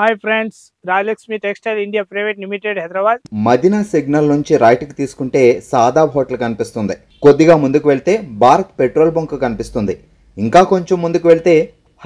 Hi friends, Rajalakshmi textile India private limited Hyderabad. Madina signal నుంచి right కి తీసుకుంటే సాదాబ్ హోటల్ కనిపిస్తుంది. కొద్దిగా ముందుకు వెళ్తే భారత్ పెట్రోల్ బంక్ కనిపిస్తుంది. ఇంకా కొంచెం ముందుకు వెళ్తే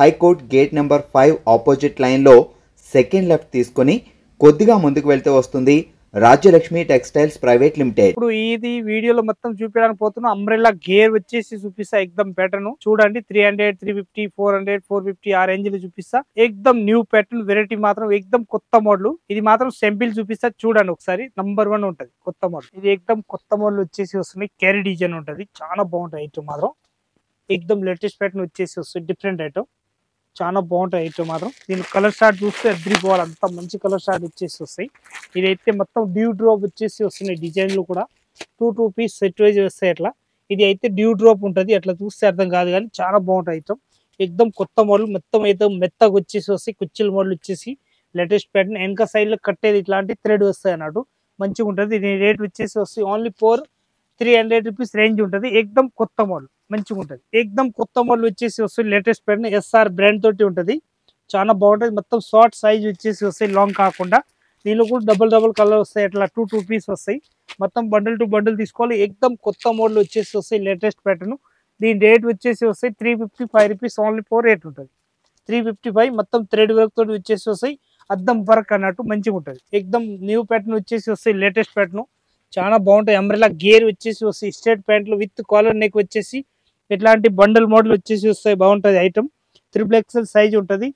హైకోర్ట్ గేట్ నెంబర్ 5 ఆపోజిట్ లైన్లో సెకండ్ లెఫ్ట్ తీసుకొని కొద్దిగా ముందుకు వెళ్తే వస్తుంది రాజ్యలక్ష్మి టెక్స్టైల్స్ ప్రైవేట్ లిమిటెడ్. ఇప్పుడు ఇది వీడియోలో మొత్తం చూపించడానికి పోతున్నా. అంబ్రెల్లా గేర్ వచ్చేసి చూపిస్తా. ఎక్దమ్ ప్యాటర్న్ చూడండి. 300, 350, 400, 450 ఆ రేంజ్ లో చూపిస్తా. ఎక్దమ్ న్యూ ప్యాటర్న్, వెరైటీ మాత్రం ఎక్దమ్ కొత్త మోడల్. ఇది మాత్రం సింపుల్ చూపిస్తా, చూడండి ఒకసారి. నంబర్ 1 ఉంటది కొత్త మోడల్. ఇది ఎక్దమ్ కొత్త మోడల్ వచ్చేసి వస్తుంది. క్యారీ డిజైన్ ఉంటది, చాలా బాగుంటది. ఐటమ్ మాత్రం ఎక్దమ్ లేటెస్ట్ ప్యాటర్న్ వచ్చేసి వస్తుంది. డిఫరెంట్ ఐటమ్, చాలా బాగుంటాయి ఐటమ్ మాత్రం. దీని కలర్ షార్ట్ చూస్తే అద్రిపోవాలి, అంత మంచి కలర్ షార్ట్ వచ్చేసి వస్తాయి. ఇదైతే మొత్తం డ్యూ డ్రాప్ వచ్చేసి వస్తున్నాయి. డిజైన్లు కూడా 2 పీస్ సెట్ వైజ్ వస్తాయి. అట్లా ఇది అయితే డ్యూ డ్రాప్ ఉంటుంది. అట్లా చూస్తే అర్థం కాదు, కానీ చాలా బాగుంటాయి ఐటమ్. ఎక్దమ్ కొత్త మోడల్, మొత్తం అయితే మెత్తగా వచ్చేసి వస్తాయి. కుచ్చిల మోడల్ వచ్చేసి లేటెస్ట్ ప్యాటర్న్. వెనక సైడ్ లో కట్టేది ఇట్లాంటి థ్రెడ్ వస్తాయి అన్నట్టు, మంచిగా ఉంటుంది. దీని రేట్ వచ్చేసి వస్తాయి ఓన్లీ 300 రూపీస్ రేంజ్ ఉంటుంది. ఎక్దమ్ కొత్త మోడల్, మంచిగా ఉంటుంది. ఎక్దమ్ కొత్త మోడల్ వచ్చేసి వస్తుంది. లేటెస్ట్ ప్యాటర్న్ SR బ్రాండ్ తోటి ఉంటుంది, చాలా బాగుంటుంది. మొత్తం షార్ట్ సైజ్ వచ్చేసి వస్తాయి, లాంగ్ కాకుండా. దీనిలో కూడా డబుల్ కలర్ వస్తాయి. అట్లా 2 పీస్ వస్తాయి. మొత్తం బండిల్ టు బండిల్ తీసుకోవాలి. ఎక్దమ్ కొత్త మోడల్ వచ్చేసి వస్తాయి. Latest pattern. దీని రేట్ వచ్చేసి వస్తాయి 355 రూపీస్ ఓన్లీ 4 రేట్ ఉంటుంది. 355 మొత్తం థ్రెడ్ వర్క్ తోటి వచ్చేసి వస్తాయి. అద్దం వర్క్ అన్నట్టు మంచిగా ఉంటుంది. ఎక్దమ్ న్యూ ప్యాటర్న్ వచ్చేసి వస్తాయి. లేటెస్ట్ ప్యాటర్న్, చాలా బాగుంటాయి. అంబ్రెల్లా గేర్ వచ్చేసి వస్తాయి. స్ట్రేట్ ప్యాంట్లు విత్ కాలర్ నెక్ వచ్చేసి ఇట్లాంటి బండల్ మోడల్ వచ్చేసి వస్తాయి. బాగుంటుంది ఐటమ్. 3XL సైజ్ ఉంటుంది.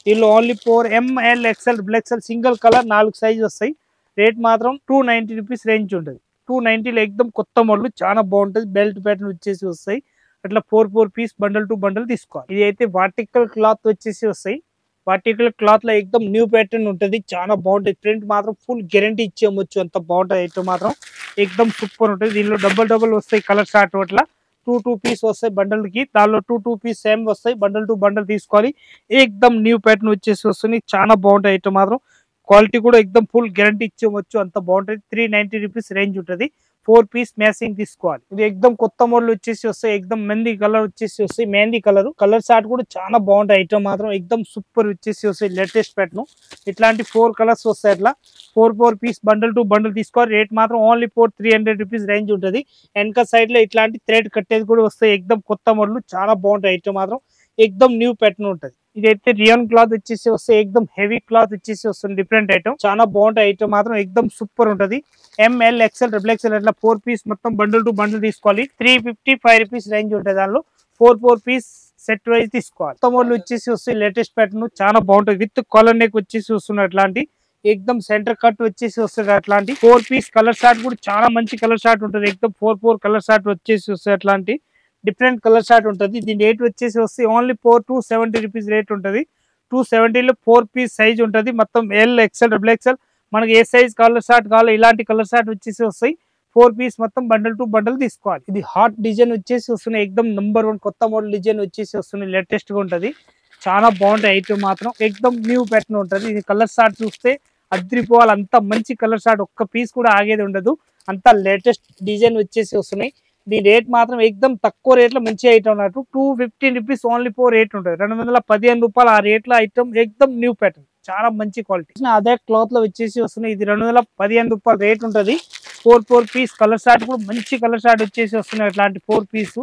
దీనిలో only 4ML XL XL single colour 4 size వస్తాయి. రేట్ మాత్రం 290 రూపీస్ రేంజ్ ఉంటుంది. 290లో ఎక్దమ్ కొత్త మోడల్, చాలా బాగుంటుంది. బెల్ట్ ప్యాటర్న్ వచ్చేసి వస్తాయి. అట్లా 4 పీస్ బండల్ టు బండల్ తీసుకోవాలి. ఇది అయితే వాటికల్ క్లాత్ వచ్చేసి వస్తాయి. వాటికల్ క్లాత్ లో ఎక్దమ్ న్యూ ప్యాటర్న్ ఉంటుంది, చాలా బాగుంటుంది. ప్రింట్ మాత్రం ఫుల్ గ్యారంటీ ఇచ్చేయచ్చు, అంత బాగుంటుంది ఐటమ్ మాత్రం. ఎక్దమ్ సూపర్ ఉంటుంది. దీనిలో డబల్ వస్తాయి కలర్ షార్ట్. అట్లా 2 పీస్ వస్తాయి బండల్ కి. దానిలో 2 పీస్ సేమ్ వస్తాయి. బండల్ టు బండల్ తీసుకోవాలి. ఎక్దమ్ న్యూ ప్యాటర్న్ వచ్చేసి వస్తుంది, చాలా బాగుంటాయి ఐటమ్ మాత్రం. క్వాలిటీ కూడా ఎక్దమ్ ఫుల్ గ్యారంటీ ఇచ్చేయచ్చు, అంత బాగుంటుంది. 390 రూపీస్ రేంజ్ ఉంటుంది. 4 పీస్ మ్యాచింగ్ తీసుకోవాలి. ఇది ఎక్దమ్ కొత్త మోడల్ వచ్చేసి వస్తాయి. ఎక్దమ్ మెహందీ కలర్ వచ్చేసి వస్తాయి. మెహందీ కలర్ షార్ట్ కూడా చాలా బాగుంటాయి ఐటమ్ మాత్రం. ఎక్దమ్ సూపర్ వచ్చేసి వస్తాయి. Latest pattern. ఇట్లాంటి 4 కలర్స్ వస్తాయి. అట్లా 4 పీస్ బండల్ టు బండల్ తీసుకోవాలి. రేట్ మాత్రం ఓన్లీ 300 రూపీస్ రేంజ్ ఉంటుంది. వెనక సైడ్ లో ఇట్లాంటి థ్రెడ్ కట్టేది కూడా వస్తాయి. ఎక్దమ్ కొత్త మోడల్, చాలా బాగుంటాయి ఐటమ్ మాత్రం. ఎక్దమ్ న్యూ ప్యాటర్న్ ఉంటుంది. ఇదైతే రియాన్ క్లాత్ వచ్చేసి వస్తాయి. ఎక్దమ్ హెవీ క్లాత్ వచ్చేసి వస్తుంది. డిఫరెంట్ ఐటమ్, చాలా బాగుంటాయి ఐటమ్ మాత్రం. ఎక్దమ్ సూపర్ ఉంటుంది. ML XL XL అట్లా 4 పీస్ మొత్తం బండల్ టు బండల్ తీసుకోవాలి. 355 రూపీస్ రేంజ్ ఉంటుంది. దానిలో 4 పీస్ సెట్ వైజ్ తీసుకోవాలి. కొత్త మోడల్ వచ్చేసి వస్తాయి. లేటెస్ట్ ప్యాటర్న్, చాలా బాగుంటుంది. విత్ కాలర్ నెక్ వచ్చేసి వస్తుంది. అట్లాంటి ఎక్దమ్ సెంటర్ కట్ వచ్చేసి వస్తుంది. అట్లాంటి 4 పీస్ కలర్ షార్ట్ కూడా చాలా మంచి కలర్ షార్ట్ ఉంటుంది. ఎక్దమ్ 4 కలర్ షార్ట్ వచ్చేసి వస్తాయి. అట్లాంటి డిఫరెంట్ కలర్ షార్ట్ ఉంటుంది. దీని రేట్ వచ్చేసి వస్తే ఓన్లీ 270 రూపీస్ రేట్ ఉంటుంది. 270లో 4 పీస్ సైజ్ ఉంటుంది. మొత్తం L XL XL మనకి ఏ సైజ్ కలర్ షార్ట్ కావాలో ఇలాంటి కలర్ షార్ట్ వచ్చేసి వస్తాయి. 4 పీస్ మొత్తం బండల్ టు బండల్ తీసుకోవాలి. ఇది హాట్ డిజైన్ వచ్చేసి వస్తున్నాయి. ఎక్దమ్ నంబర్ 1 కొత్త మోడల్ డిజైన్ వచ్చేసి వస్తున్నాయి. లేటెస్ట్ గా ఉంటుంది, చాలా బాగుంటాయి ఐటమ్ మాత్రం. ఎక్దమ్ న్యూ ప్యాటర్న్ ఉంటుంది. ఇది కలర్ షార్ట్ చూస్తే అద్రిపోవాలి, అంత మంచి కలర్ షార్ట్. ఒక్క పీస్ కూడా ఆగేది ఉండదు, అంత లేటెస్ట్ డిజైన్ వచ్చేసి వస్తున్నాయి. దీని రేట్ మాత్రం ఎక్దమ్ తక్కువ రేట్ లో మంచి ఐటమ్ అన్నట్టు. 215 రూపీస్ ఓన్లీ 4 రేట్ ఉంటుంది. 215 రూపాయలు ఆ రేట్ లో ఐటమ్. ఎక్దమ్ న్యూ ప్యాటర్న్, చాలా మంచి క్వాలిటీ. అదే క్లాత్ లో వచ్చేసి వస్తున్నాయి. ఇది 215 రూపాయలు రేట్ ఉంటుంది. 4 పీస్ కలర్ షార్ట్ కూడా మంచి కలర్ షార్ట్ వచ్చేసి వస్తున్నాయి. అట్లాంటి 4 పీస్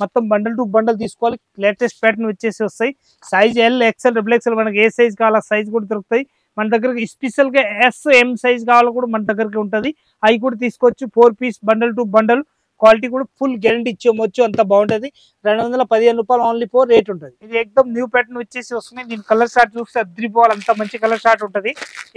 మొత్తం బండల్ టు బండల్ తీసుకోవాలి. లేటెస్ట్ ప్యాటర్న్ వచ్చేసి వస్తాయి. సైజ్ L XL XL మనకి ఏ సైజ్ కావాలో ఆ సైజ్ కూడా దొరుకుతాయి మన దగ్గర. స్పెషల్ గా SM సైజ్ కావాలో కూడా మన దగ్గరకి ఉంటుంది, అవి కూడా తీసుకోవచ్చు. 4 piece bundle to bundle. Quality కూడా ఫుల్ గ్యారంటీ ఇచ్చేయచ్చు, అంత బాగుంటుంది. 215 రూపాయలు ఓన్లీ 4 రేట్ ఉంటుంది. ఇది ఎక్దమ్ న్యూ ప్యాటర్న్ వచ్చేసి వస్తున్నాయి. దీని కలర్ షార్ట్ చూస్తే అద్రిపోవాలి, అంత మంచి కలర్ షార్ట్ ఉంటుంది.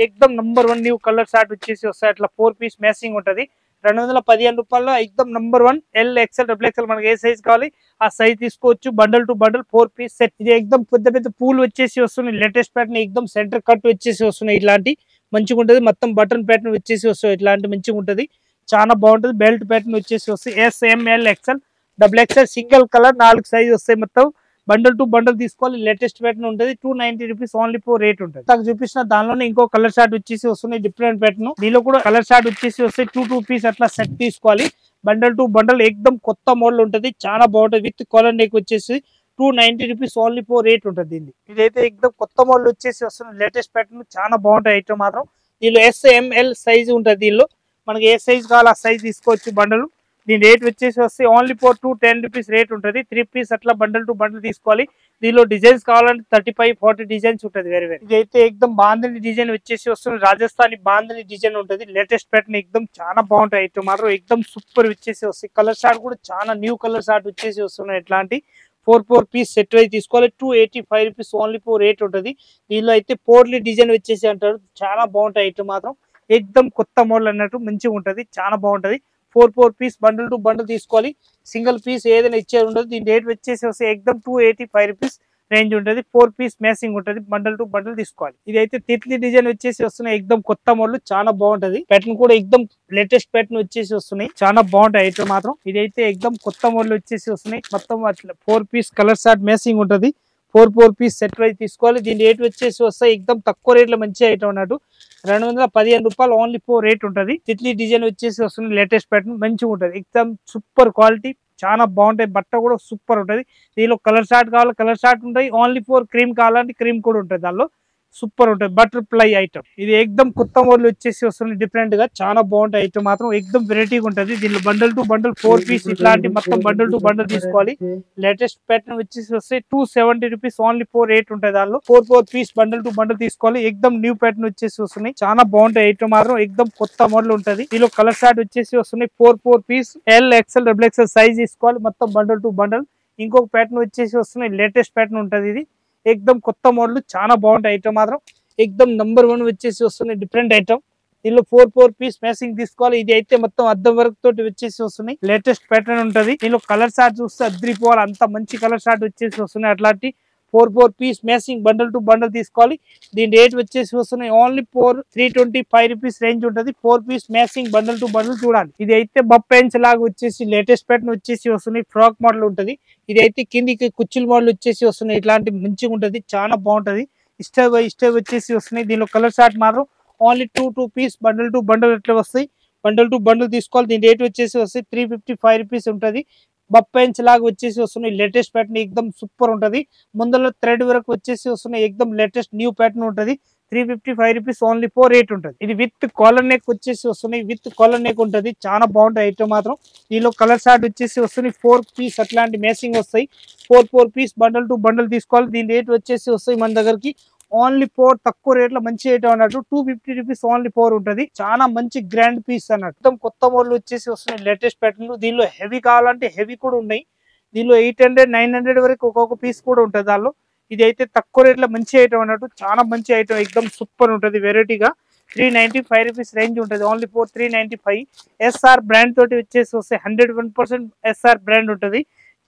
ఎక్దమ్ నంబర్ 1 న్యూ కలర్ షార్ట్ వచ్చేసి వస్తాయి. అట్లా 4 పీస్ మ్యాచింగ్ ఉంటుంది. 215 రూపాయల్లో ఎక్దమ్ నంబర్ 1 L XL XL మనకి ఏ సైజ్ కావాలి ఆ సైజ్ తీసుకోవచ్చు. Bundle to bundle 4 piece set. ఇది ఎక్దమ్ పెద్ద పూలు వచ్చేసి వస్తున్నాయి. లేటెస్ట్ ప్యాటర్న్, ఎక్దమ్ సెంటర్ కట్ వచ్చేసి వస్తున్నాయి. ఇట్లాంటి మంచిగా ఉంటుంది. మొత్తం బటన్ ప్యాటర్న్ వచ్చేసి వస్తాయి. ఇట్లాంటి మంచిగా ఉంటుంది, చాలా బాగుంటుంది. బెల్ట్ ప్యాటర్న్ వచ్చేసి వస్తాయి. SML XL XL single colour 4 size వస్తాయి. మొత్తం బండల్ టు బండల్ తీసుకోవాలి. లేటెస్ట్ ప్యాటర్న్ ఉంటుంది. 290 రూపీస్ ఓన్లీ 4 రేట్ ఉంటుంది. నాకు చూపించిన దానిలోనే ఇంకో కలర్ షార్ట్ వచ్చేసి వస్తున్నాయి. డిఫరెంట్ ప్యాటర్న్, దీనిలో కూడా కలర్ షార్ట్ వచ్చేసి వస్తాయి. 2 పీస్ అట్లా సెట్ తీసుకోవాలి. బండల్ టు బండల్ ఎక్దమ్ కొత్త మోడల్ ఉంటుంది, చాలా బాగుంటుంది. విత్ కాలర్ నెక్ వచ్చేసి 290 రూపీస్ ఓన్లీ ఫోర్ రేట్ ఉంటుంది దీన్ని. ఇదైతే ఎక్దమ్ కొత్త మోడల్ వచ్చేసి వస్తుంది, లేటెస్ట్ ప్యాటర్న్, చాలా బాగుంటాయి ఐటమ్ మాత్రం. దీనిలో SML సైజ్ ఉంటుంది. దీనిలో మనకి ఏ సైజ్ కావాలో ఆ సైజ్ తీసుకోవచ్చు బండలు. దీని రేట్ వచ్చేసి వస్తే ఓన్లీ ఫోర్ 210 రూపీస్ రేట్ ఉంటుంది. 3 పీస్ అట్లా బండల్ టు బండల్ తీసుకోవాలి. దీనిలో డిజైన్స్ కావాలంటే 35-40 డిజైన్స్ ఉంటుంది వేరే వేరే. ఇదైతే ఎక్దమ్ బాందని డిజైన్ వచ్చేసి వస్తుంది, రాజస్థానీ బాందని డిజైన్ ఉంటుంది. లేటెస్ట్ ప్యాటర్న్ ఎక్దమ్ చాలా బాగుంటాయి ఐటమ్ మాత్రం, ఎక్దమ్ సూపర్ వచ్చేసి వస్తాయి. కలర్ షార్ట్ కూడా చాలా న్యూ కలర్ షార్ట్ వచ్చేసి వస్తున్నాయి. ఎట్లాంటి 4 పీస్ సెట్ అయితే తీసుకోవాలి. 285 రూపీస్ ఓన్లీ ఫోర్ రేట్ ఉంటుంది. దీనిలో అయితే పోర్లీ డిజైన్ వచ్చేసి అంటారు, చాలా బాగుంటాయి ఐటమ్ మాత్రం. ఎక్దమ్ కొత్త మోడల్ అన్నట్టు మంచిగా ఉంటది, చాలా బాగుంటది. 4 పీస్ బండల్ టు బండల్ తీసుకోవాలి. సింగిల్ పీస్ ఏదైనా ఇచ్చేది ఉండదు. దీని రేట్ వచ్చేసి వస్తే ఎక్దమ్ 285 రూపీస్ రేంజ్ ఉంటుంది. 4 పీస్ మ్యాచింగ్ ఉంటుంది. బండల్ టు బండల్ తీసుకోవాలి. ఇదైతే తిత్లీ డిజైన్ వచ్చేసి వస్తున్నాయి, ఎక్దమ్ కొత్త మోడల్, చాలా బాగుంటది. ప్యాటర్న్ కూడా ఎక్దమ్ లేటెస్ట్ ప్యాటర్న్ వచ్చేసి వస్తున్నాయి, చాలా బాగుంటాయి ఐటమ్ మాత్రం. ఇదైతే ఎక్దమ్ కొత్త మోడల్ వచ్చేసి వస్తున్నాయి. మొత్తం అట్లా 4 పీస్ కలర్ షార్ట్ మ్యాచింగ్ ఉంటుంది. 4 పీస్ సెట్ వైజ్ తీసుకోవాలి. దీని రేట్ వచ్చేసి వస్తాయి ఎక్దమ్ తక్కువ రేట్ లో మంచి ఐటమ్ అన్నట్టు. 215 రూపాయలు ఓన్లీ ఫోర్ రేట్ ఉంటుంది. తిత్లీ డిజైన్ వచ్చేసి వస్తుంది, లేటెస్ట్ ప్యాటర్న్ మంచిగా ఉంటుంది. ఎక్దమ్ సూపర్ క్వాలిటీ, చాలా బాగుంటాయి. బట్ట కూడా సూపర్ ఉంటుంది. దీనిలో కలర్ షార్ట్ కావాలి, కలర్ షార్ట్ ఉంటాయి. ఓన్లీ ఫోర్ క్రీమ్ కావాలంటే క్రీమ్ కూడా ఉంటుంది. దానిలో సూపర్ ఉంటుంది. బటర్ఫ్లై ఐటమ్ ఇది ఎక్దమ్ కొత్త మోడల్ వచ్చేసి వస్తుంది, డిఫరెంట్ గా చాలా బాగుంటాయి ఐటమ్ మాత్రం. ఎక్దమ్ వెరైటీగా ఉంటుంది. దీనిలో బండల్ టు బండల్ 4 పీస్ ఇట్లాంటి మొత్తం బండల్ టు బండల్ తీసుకోవాలి. లేటెస్ట్ ప్యాటర్న్ వచ్చేసి వస్తే 270 రూపీస్ ఓన్లీ ఫోర్ రేట్ ఉంటుంది. దానిలో 4 పీస్ బండల్ టు బండల్ తీసుకోవాలి. ఎక్దమ్ న్యూ ప్యాటర్న్ వచ్చేసి వస్తున్నాయి, చాలా బాగుంటాయి ఐటమ్ మాత్రం. ఎక్దమ్ కొత్త మోడల్ ఉంటుంది. దీనిలో కలర్ షార్ట్ వచ్చేసి వస్తున్నాయి. 4 పీస్ LXL XXL సైజ్ తీసుకోవాలి, మొత్తం బండల్ టు బండల్. ఇంకొక ప్యాటర్న్ వచ్చేసి వస్తున్నాయి, లేటెస్ట్ ప్యాటర్న్ ఉంటుంది. ఇది ఎక్దమ్ కొత్త మోడల్, చాలా బాగుంటాయి ఐటమ్ మాత్రం. ఎక్దమ్ నంబర్ 1 వచ్చేసి వస్తున్నాయి, డిఫరెంట్ ఐటమ్. దీనిలో 4 పీస్ మ్యాచింగ్ తీసుకోవాలి. ఇది అయితే మొత్తం అద్దం వర్క్ తోటి వచ్చేసి వస్తున్నాయి, లేటెస్ట్ ప్యాటర్న్ ఉంటుంది. దీనిలో కలర్ షార్ట్ చూస్తే అద్రిపోవాలి, అంత మంచి కలర్ షార్ట్ వచ్చేసి వస్తున్నాయి. అట్లాంటి 4 piece matching bundle to bundle తీసుకోవాలి. దీని రేట్ వచ్చేసి వస్తున్నాయి ఓన్లీ 325 రూపీస్ రేంజ్ ఉంటుంది. 4 piece matching bundle to bundle చూడాలి. ఇది అయితే బప్పెన్స్ లాగా వచ్చేసి లేటెస్ట్ ప్యాటర్న్ వచ్చేసి వస్తున్నాయి, ఫ్రాక్ మోడల్ ఉంటుంది. ఇది అయితే కిందికి కుచ్చిల్ మోడల్ వచ్చేసి వస్తున్నాయి. ఇట్లాంటి మంచిగా ఉంటుంది, చాలా బాగుంటది. స్టెప్ బై స్టెప్ వచ్చేసి వస్తున్నాయి. దీనిలో కలర్ షార్ట్ మాత్రం only 2 piece bundle to bundle ఎట్లా వస్తాయి. బండల్ టు బండల్ తీసుకోవాలి. దీని రేట్ వచ్చేసి వస్తాయి 355 రూపీస్ ఉంటుంది. బప్పెన్స్ లాగా వచ్చేసి వస్తున్నాయి, లేటెస్ట్ ప్యాటర్న్ ఎక్దమ్ సూపర్ ఉంటుంది. ముందర థ్రెడ్ వరకు వచ్చేసి వస్తున్నాయి, ఎక్దమ్ లేటెస్ట్ న్యూ ప్యాటర్న్ ఉంటుంది. 355 రూపీస్ ఓన్లీ ఫోర్ రేట్ ఉంటుంది. ఇది విత్ కాలర్ నెక్ వచ్చేసి వస్తున్నాయి, విత్ కాలర్ నెక్ ఉంటుంది, చాలా బాగుంటాయి ఐటమ్ మాత్రం. దీనిలో కలర్ షార్ట్ వచ్చేసి వస్తున్నాయి. 4 పీస్ అట్లాంటి మ్యాచింగ్ వస్తాయి. 4 పీస్ బండల్ టు బండల్ తీసుకోవాలి. దీని రేట్ వచ్చేసి వస్తాయి మన దగ్గరికి ఓన్లీ ఫోర్, తక్కువ రేట్ లో మంచి ఐటమ్ అన్నట్టు. 250 రూపీస్ ఓన్లీ ఫోర్ ఉంటుంది. చాలా మంచి గ్రాండ్ పీస్ అన్నట్టు. కొత్త మోడల్ వచ్చేసి వస్తున్నాయి, లేటెస్ట్ ప్యాటర్న్. దీనిలో హెవీ కావాలంటే హెవీ కూడా ఉన్నాయి. దీనిలో 800-900 వరకు ఒక్కొక్క పీస్ కూడా ఉంటుంది దానిలో. ఇది అయితే తక్కువ రేట్ లో మంచి ఐటమ్ అన్నట్టు, చాలా మంచి ఐటమ్, ఎక్దమ్ సూపర్ ఉంటుంది. వెరైటీగా 395 రూపీస్ రేంజ్ ఉంటుంది. Only four 395. SR బ్రాండ్ తోటి వచ్చేసి వస్తే 101% SR బ్రాండ్ ఉంటుంది.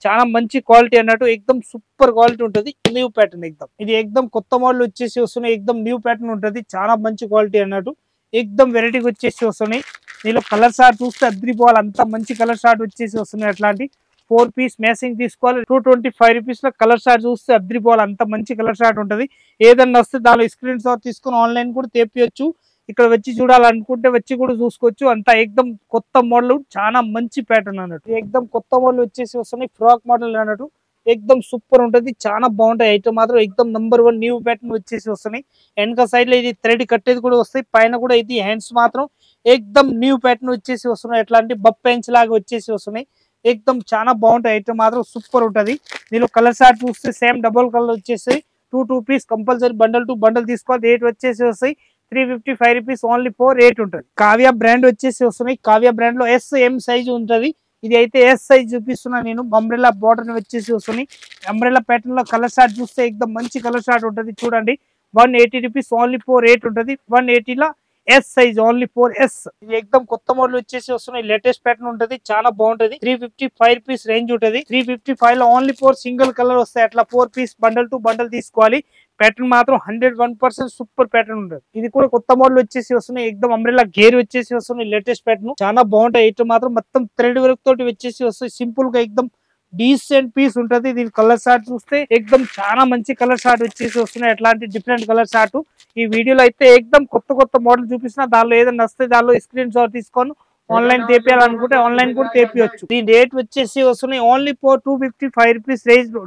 చాలా మంచి క్వాలిటీ అన్నట్టు, ఎక్దమ్ సూపర్ క్వాలిటీ ఉంటుంది. న్యూ ప్యాటర్న్ ఎక్దమ్, ఇది ఎక్దమ్ కొత్త మోడల్ వచ్చేసి వస్తున్నాయి. ఎక్దమ్ న్యూ ప్యాటర్న్ ఉంటుంది, చాలా మంచి క్వాలిటీ అన్నట్టు. ఎక్దమ్ వెరైటీగా వచ్చేసి వస్తున్నాయి. దీనిలో కలర్ షార్ట్ చూస్తే అద్రిపోవాలి, అంత మంచి కలర్ షార్ట్ వచ్చేసి వస్తున్నాయి. అట్లాంటి 4 పీస్ మ్యాచింగ్ తీసుకోవాలి. 225 రూపీస్ లో కలర్ షార్ట్ చూస్తే అద్రిపోవాలి, అంత మంచి కలర్ షార్ట్ ఉంటుంది. ఏదన్నా వస్తే దానిలో స్క్రీన్ షాట్ తీసుకొని ఆన్లైన్ కూడా తెప్పియొచ్చు. ఇక్కడ వచ్చి చూడాలనుకుంటే వచ్చి కూడా చూసుకోవచ్చు. అంతా ఎక్దమ్ కొత్త మోడల్, చాలా మంచి ప్యాటర్న్ అన్నట్టు. ఎక్దమ్ కొత్త మోడల్ వచ్చేసి వస్తున్నాయి, ఫ్రాక్ మోడల్ అన్నట్టు. ఎక్దమ్ సూపర్ ఉంటుంది, చాలా బాగుంటాయి ఐటమ్ మాత్రం. ఎక్దమ్ నంబర్ 1 న్యూ ప్యాటర్న్ వచ్చేసి వస్తున్నాయి. వెనక సైడ్ లో ఇది థ్రెడ్ కట్టేది కూడా వస్తాయి, పైన కూడా ఇది హ్యాండ్స్ మాత్రం ఎక్దమ్ న్యూ ప్యాటర్న్ వచ్చేసి వస్తున్నాయి. ఎట్లాంటి బప్పెన్స్ లాగా వచ్చేసి వస్తున్నాయి. ఎక్దమ్ చాలా బాగుంటాయి ఐటమ్ మాత్రం, సూపర్ ఉంటుంది. దీనిలో కలర్ షార్ట్ చూస్తే సేమ్ డబుల్ కలర్ వచ్చేసి 2 piece compulsory bundle to bundle తీసుకోవాలి. రేట్ వచ్చేసి వస్తాయి 355 రూపీస్ ఓన్లీ ఫోర్ రేట్ ఉంటుంది. కావ్య బ్రాండ్ వచ్చేసి వస్తున్నాయి. కావ్య బ్రాండ్ లో SM సైజ్ ఉంటుంది. ఇది అయితే S సైజ్ చూపిస్తున్నా నేను. అంబ్రెల్లా బార్డర్ వచ్చేసి వస్తున్నాయి. అంబ్రెల్లా ప్యాటర్న్ లో కలర్ షార్ట్ చూస్తే ఎక్దమ్ మంచి కలర్ షార్ట్ ఉంటుంది. చూడండి 180 రూపీస్ ఓన్లీ ఫోర్ రేట్ ఉంటుంది. 180 లో S సైజ్ ఓన్లీ 4S. ఇది ఎక్దమ్ కొత్త మోడల్ వచ్చేసి వస్తున్నాయి, లేటెస్ట్ ప్యాటర్న్ ఉంటుంది, చాలా బాగుంటది. 355 రూపీస్ రేంజ్ ఉంటుంది. 355 లో ఓన్లీ ఫోర్ సింగిల్ కలర్ వస్తాయి. అట్లా 4 పీస్ బండల్ టు బండల్ తీసుకోవాలి. ప్యాటర్న్ మాత్రం 101% సూపర్ ప్యాటర్న్ ఉంటుంది. ఇది కూడా కొత్త మోడల్ వచ్చేసి వస్తున్నాయి. ఎక్దమ్ అంబ్రెల్లా గేర్ వచ్చేసి వస్తున్నాయి, లేటెస్ట్ ప్యాటర్న్, చాలా బాగుంటాయి ఐటమ్ మాత్రం. మొత్తం థ్రెడ్ వర్క్ తోటి వచ్చేసి వస్తాయి. సింపుల్ గా ఎక్దమ్ డీసెంట్ పీస్ ఉంటది. దీని కలర్ షార్ట్ చూస్తే ఎక్దమ్ చాలా మంచి కలర్ షార్ట్ వచ్చేసి వస్తున్నాయి. అట్లాంటి డిఫరెంట్ కలర్ షార్ట్. ఈ వీడియోలో అయితే ఎక్దమ్ కొత్త మోడల్ చూపిస్తున్నా. దానిలో ఏదైనా వస్తే దానిలో స్క్రీన్ షాట్ తీసుకొని ఆన్లైన్ తెప్పియాలనుకుంటే ఆన్లైన్ కూడా తెప్పియొచ్చు. దీని రేట్ వచ్చేసి వస్తున్నాయి ఓన్లీ ఫర్ 255 రూపీస్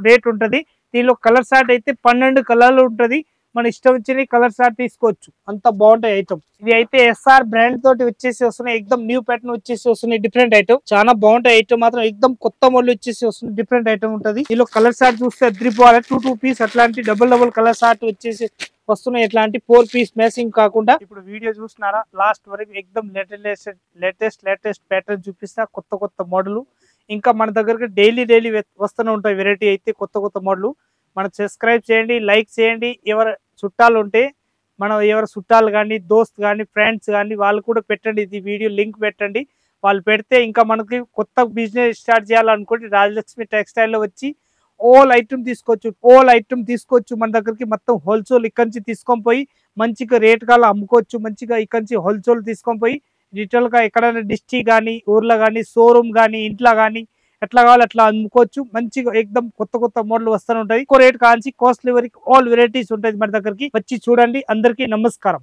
రేట్ ఉంటది. దీనిలో కలర్ చార్ట్ అయితే 12 కలర్లు ఉంటది. మన ఇష్టం వచ్చిన కలర్ చార్ట్ తీసుకోవచ్చు. అంత బాగుంటాయి ఐటమ్. ఇది అయితే ఎస్ఆర్ బ్రాండ్ తోటి వచ్చేసి వస్తున్నాయి. ఎక్దమ్ న్యూ ప్యాటర్న్ వచ్చేసి వస్తున్నాయి. డిఫరెంట్ ఐటమ్, చాలా బాగుంటాయి ఐటమ్ మాత్రం. ఎక్దమ్ కొత్త మోడల్ వచ్చేసి వస్తుంది. డిఫరెంట్ ఐటమ్ ఉంటది. దీనిలో కలర్ చార్ట్ చూస్తే అద్రిపోవాలి. 2 పీస్ అట్లాంటి డబుల్ కలర్ చార్ట్ వచ్చేసి వస్తున్నాయి. ఎట్లాంటి 4 పీస్ మ్యాచింగ్ కాకుండా. ఇప్పుడు వీడియో చూస్తున్నారా లాస్ట్ వరకు ఎక్దమ్ లేటెస్ట్ ప్యాటర్న్ చూపిస్తా. కొత్త మోడల్ ఇంకా మన దగ్గరకు డైలీ వస్తూనే ఉంటాయి. వెరైటీ అయితే కొత్త మోడల్. మనం సబ్స్క్రైబ్ చేయండి, లైక్ చేయండి. ఎవరు చుట్టాలు ఉంటే ఎవరు చుట్టాలు కానీ, దోస్త్ కానీ, ఫ్రెండ్స్ కానీ వాళ్ళు కూడా పెట్టండి. ఇది వీడియో లింక్ పెట్టండి. వాళ్ళు పెడితే ఇంకా మనకి కొత్త బిజినెస్ స్టార్ట్ చేయాలనుకుంటే రాజలక్ష్మి టెక్స్టైల్ లో వచ్చి ఆల్ ఐటమ్ తీసుకోవచ్చు. మన దగ్గరికి మొత్తం హోల్సేల్ ఇక్కడి నుంచి తీసుకొని పోయి మంచిగా రేట్ కాలం అమ్ముకోవచ్చు. మంచిగా ఇక్కడి నుంచి హోల్సేల్ తీసుకొని పోయి రిటైల్ గా ఎక్కడైనా డిస్ట్రిక్ట్ కానీ, ఊర్లో కానీ, షోరూమ్ కానీ, ఇంట్లో కానీ ఎట్లా కావాలి అట్లా అమ్ముకోవచ్చు. మంచిగా ఎక్దమ్ కొత్త మోడల్ వస్తూనే ఉంటాయి. ఎక్కువ రేట్ కాంచి కాస్ట్లీ వరకు ఆల్ వెరైటీస్ ఉంటాయి. మన దగ్గరికి వచ్చి చూడండి. అందరికీ నమస్కారం.